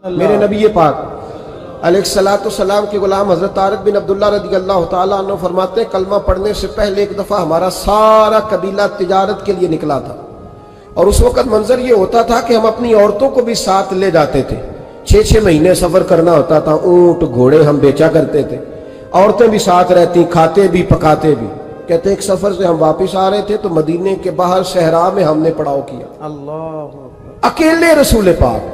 میرے نبی پاک علیہ السلام کے غلام حضرت طارق بن عبداللہ رضی اللہ تعالیٰ عنہ فرماتے ہیں کلمہ پڑھنے سے پہلے ایک دفعہ ہمارا سارا قبیلہ تجارت کے لیے نکلا تھا، اور اس وقت منظر یہ ہوتا تھا کہ ہم اپنی عورتوں کو بھی ساتھ لے جاتے تھے۔ 6 مہینے سفر کرنا ہوتا تھا، اونٹ گھوڑے ہم بیچا کرتے تھے، عورتیں بھی ساتھ رہتی، کھاتے بھی پکاتے بھی۔ کہتے ہیں ایک سفر سے ہم واپس آ رہے تھے تو مدینے کے باہر صحرا میں ہم نے پڑاؤ کیا، اللہ اکیلے رسول پاک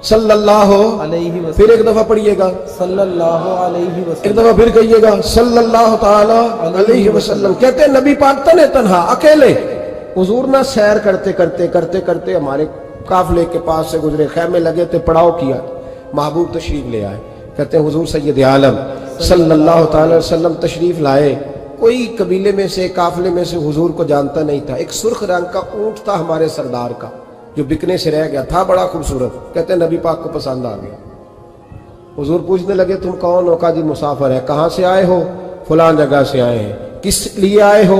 صلی اللہ علیہ وسلم، پھر ایک دفعہ پڑھیے گا صلی اللہ علیہ ایک وسلم، دفعہ پھر کہیے گا صلی اللہ تعالی علیہ وسلم۔ کہتے ہیں نبی پاک تنہا اکیلے، حضور نہ سیر کرتے ہمارے قافلے کے پاس سے گزرے، خیمے لگے تھے، پڑاؤ کیا، محبوب تشریف لے آئے۔ کہتے ہیں حضور سید عالم صلی اللہ تعالی وسلم تشریف لائے، کوئی قبیلے میں سے قافلے میں سے حضور کو جانتا نہیں تھا۔ ایک سرخ رنگ کا اونٹ تھا ہمارے سردار کا جو بکنے سے رہ گیا تھا، بڑا خوبصورت۔ کہتے ہیں نبی پاک کو پسند آ گیا۔ حضور پوچھنے لگے تم کون ہو؟ کہا جی مسافر ہے۔ کہاں سے آئے ہو؟ فلاں جگہ سے آئے ہیں۔ کس لیے آئے ہو؟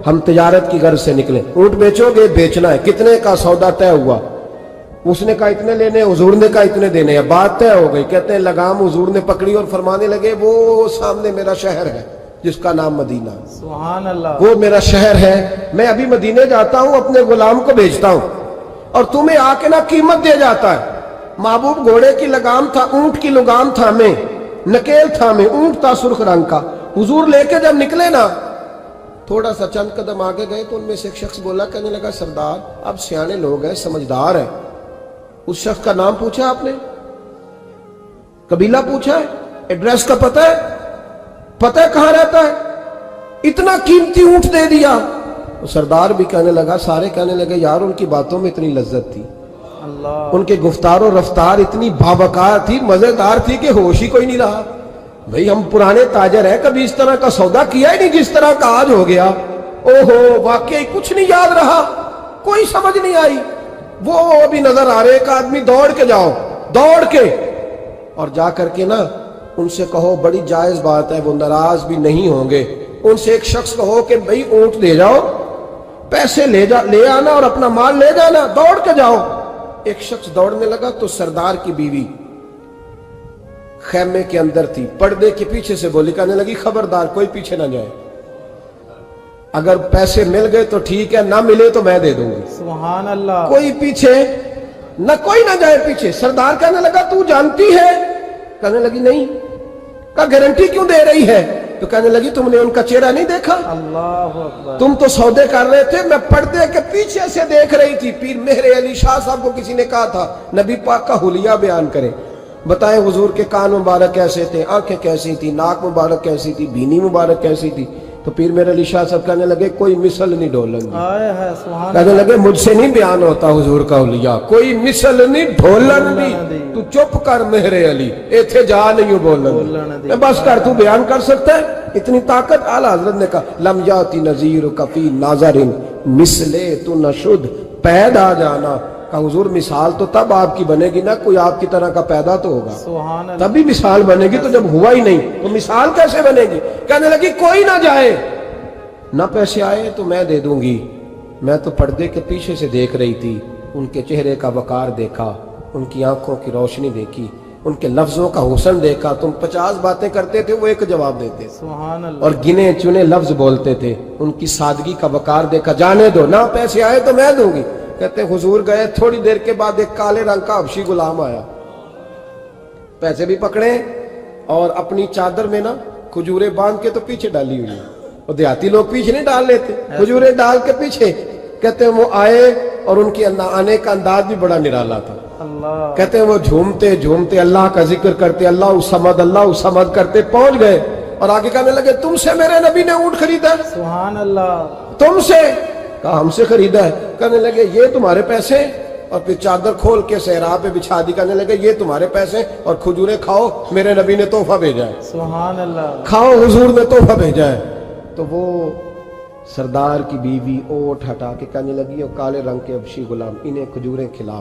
ہم تجارت کی غرض سے نکلے۔ اونٹ بیچو گے؟ بیچنا ہے۔ کتنے کا سودا طے ہوا؟ اس نے کہا اتنے لینے، حضور نے کہا اتنے دینے ہیں، بات طے ہو گئی۔ کہتے ہیں لگام حضور نے پکڑی اور فرمانے لگے وہ سامنے میرا شہر ہے جس کا نام مدینہ، سبحان اللہ، وہ میرا شہر ہے، میں ابھی مدینے جاتا ہوں، اپنے غلام کو بھیجتا ہوں اور تمہیں آ کے نہ قیمت دے جاتا ہے۔ محبوب گھوڑے کی لگام تھا، اونٹ کی لگام تھا میں، نکیل تھا میں، اونٹ تھا سرخ رنگ کا۔ حضور لے کے جب نکلے نا، تھوڑا سا چند قدم آگے گئے تو ان میں سے ایک شخص بولا، کہنے لگا سردار اب سیانے لوگ ہیں، سمجھدار ہیں۔ اس شخص کا نام پوچھا آپ نے، قبیلہ پوچھا ہے، ایڈریس کا پتہ ہے، پتہ ہے کہاں رہتا ہے، اتنا قیمتی اونٹ دے دیا۔ سردار بھی کہنے لگا، سارے کہنے لگے یار ان کی باتوں میں اتنی لذت تھی، اللہ، ان کے گفتار و رفتار اتنی بابکار تھی، مزیدار تھی کہ ہوش ہی کوئی نہیں رہا۔ بھئی ہم پرانے تاجر ہیں، کبھی اس طرح کا سودا کیا ہی نہیں جس طرح کا آج ہو گیا۔ اوہو واقعی کچھ نہیں یاد رہا، کوئی سمجھ نہیں آئی۔ وہ ابھی نظر آ رہے، ایک آدمی دوڑ کے جاؤ، دوڑ کے اور جا کر کے نا ان سے کہو بڑی جائز بات ہے، وہ ناراض بھی نہیں ہوں گے۔ ان سے ایک شخص کہو کہ بھئی اونٹ دے جاؤ، پیسے لے آنا اور اپنا مال لے جانا، دوڑ کے جاؤ۔ ایک شخص دوڑنے لگا تو سردار کی بیوی خیمے کے اندر تھی، پردے کے پیچھے سے بولی، کہنے لگی خبردار کوئی پیچھے نہ جائے، اگر پیسے مل گئے تو ٹھیک ہے، نہ ملے تو میں دے دوں گی، سبحان اللہ، کوئی پیچھے نہ، کوئی نہ جائے پیچھے۔ سردار کہنے لگا تو جانتی ہے؟ کہنے لگی نہیں۔ کہا گارنٹی کیوں دے رہی ہے؟ تو کہنے لگی تم نے ان کا چہرہ نہیں دیکھا؟ اللہ اکبر، تم تو سودے کر رہے تھے، میں پردے کے پیچھے سے دیکھ رہی تھی۔ پیر مہر علی شاہ صاحب کو کسی نے کہا تھا نبی پاک کا حلیہ بیان کریں، بتائیں حضور کے کان مبارک کیسے تھے، آنکھیں کیسی تھی، ناک مبارک کیسی تھی، بینی مبارک کیسی تھی۔ تو پیر مہر علی شاہ صاحب کہنے لگے کوئی مثل نہیں ڈھولن دی، آئے ہے سبحان کہنے اللہ، لگے مجھ سے نہیں بیان ہوتا حضور کا حلیہ، کوئی مثل نہیں ڈھولن دی، تو چپ کر مہر علی، ایتھے جا نہیں بولن دی، بس کر، تو بیان کر سکتا ہے؟ اتنی طاقت۔ اعلیٰ حضرت نے کہا لم یاتی نذیرک فی ناظر مثلے تو نشد پیدا جانا۔ کہا حضور مثال تو تب آپ کی بنے گی نا، کوئی آپ کی طرح کا پیدا تو ہوگا، سبحان اللہ، تبھی مثال بنے گی، تو جب ہوا ہی نہیں تو مثال کیسے بنے گی؟ کہنے لگی کوئی نہ جائے، نہ پیسے آئے تو میں دے دوں گی۔ میں تو پردے کے پیچھے سے دیکھ رہی تھی، ان کے چہرے کا وقار دیکھا، ان کی آنکھوں کی روشنی دیکھی، ان کے لفظوں کا حسن دیکھا۔ تم 50 باتیں کرتے تھے، وہ ایک جواب دیتے، سبحان اللہ، اور گنے چنے لفظ بولتے تھے، ان کی سادگی کا وقار دیکھا۔ جانے دو، نہ پیسے آئے تو میں دوں گی۔ کہتے ہیں حضور گئے، تھوڑی دیر کے بعد ایک کالے رنگ کا حبشی غلام آیا، پیسے بھی پکڑے اور اپنی چادر میں نا کھجورے باندھ کے تو پیچھے ڈالی ہوئی، اور دیہاتی لوگ پیچھے نہیں ڈال لیتے، کھجورے ڈال کے پیچھے۔ کہتے ہیں وہ آئے اور ان کی آنے کا انداز بھی بڑا نرالا تھا۔ اللہ، کہتے ہیں وہ جھومتے جھومتے اللہ کا ذکر کرتے، اللہ الصمد کرتے پہنچ گئے، اور آگے کہنے لگے تم سے میرے نبی نے اونٹ خریدا ہے؟ سبحان اللہ، تم سے؟ کہا ہم سے خریدا ہے۔ کہنے لگے یہ تمہارے پیسے؟ اور پھر چادر کھول کے صحرا پہ بچھا دی، کہنے لگے یہ تمہارے پیسے اور کھجورے کھاؤ، میرے نبی نے تحفہ بھیجا ہے، سبحان اللہ، کھاؤ حضور نے تحفہ بھیجا ہے۔ تو وہ سردار کی بیوی اوٹ ہٹا کے کہنے لگی اور کالے رنگ کے حبشی غلام انہیں کھجوریں کھلا،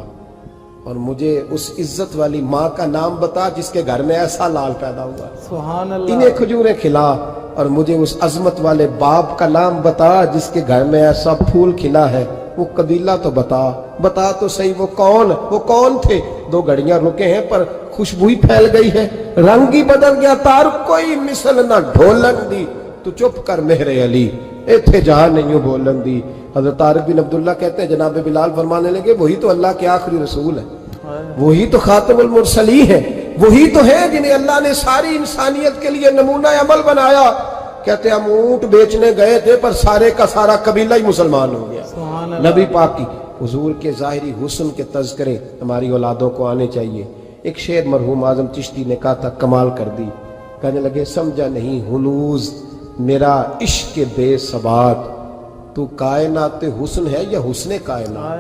اور مجھے اس عزت والی ماں کا نام بتا جس کے گھر میں ایسا لال پیدا ہوا، سبحان اللہ، انہیں کھجوریں کھلا، اور مجھے اس عظمت والے باپ کا نام بتا جس کے گھر میں ایسا پھول کھلا ہے۔ وہ قبیلہ تو بتا تو صحیح وہ کون تھے؟ 2 گھڑیاں رکے ہیں پر خوشبو ہی پھیل گئی ہے، رنگ ہی بدل گیا، تار کوئی مثل نہ ڈھولن دی، تو چپ کر مہر علی ایتھے جہاں نہیں بولن دی۔ حضرت طارق بن عبداللہ کہتے ہیں جناب بلال فرمانے لگے وہی تو اللہ کے آخری رسول ہے، وہی تو خاتم المرسلین ہے، وہی تو ہے جنہیں اللہ نے ساری انسانیت کے لیے نمونہ عمل بنایا۔ کہتے ہم اونٹ بیچنے گئے تھے پر سارے کا سارا قبیلہ ہی مسلمان ہو گیا۔ سبحان اللہ۔ نبی پاک کی حضور کے ظاہری حسن کے تذکرے ہماری اولادوں کو آنے چاہیے۔ ایک شعر مرحوم اعظم چشتی نے کہا تھا، کمال کر دی، کہنے لگے سمجھا نہیں ہنوز میرا عشق بے ثبات، تو کائنات حسن ہے یا حسن کائنات؟